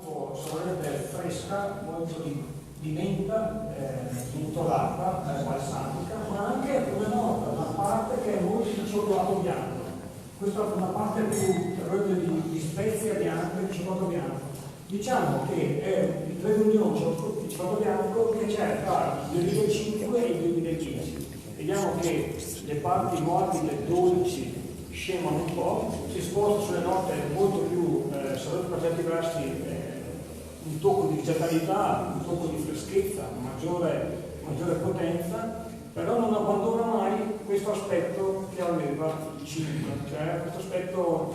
molto sorrete fresca, molto di menta, molto l'acqua, balsamica, ma anche una parte che è molto di cioccolato bianco. Questa è una parte più di spezia bianca e di cioccolato bianco. Diciamo che è il trade union di cioccolato bianco che c'è tra il 2005 e il 2010. Vediamo che le parti morbide, dolci, scemono un po', si sposta sulle note molto più, soprattutto per certi versi, un tocco di vegetalità, un tocco di freschezza, maggiore potenza, però non abbandona mai questo aspetto che aveva il 5, cioè questo aspetto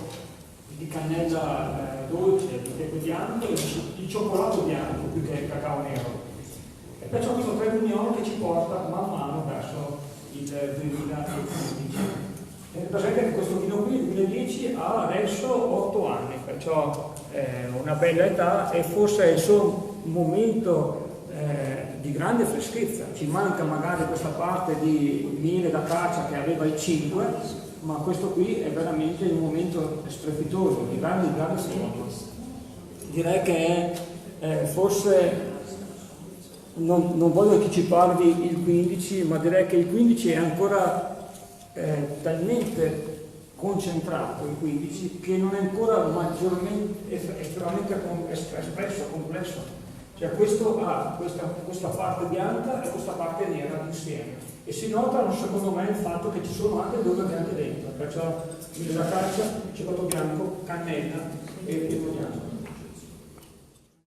di cannella dolce, di pepe bianco e di cioccolato bianco più che il cacao nero. E perciò questo trade union che ci porta man mano verso il 2015. Presente che questo vino qui, il 2010, ha adesso 8 anni, perciò una bella età e forse è il suo momento di grande freschezza. Ci manca magari questa parte di miele da caccia che aveva il 5, ma questo qui è veramente un momento strepitoso, di grande stimolo. Direi che forse non voglio anticiparvi il 15, ma direi che il 15 è ancora talmente concentrato, il 15, che non è ancora maggiormente estremamente espresso, complesso. Cioè questo ha questa parte bianca e questa parte nera insieme. E si nota, secondo me, il fatto che ci sono anche due bianche dentro, perciò la caccia, cioccolato bianco, cannella e pepe bianco.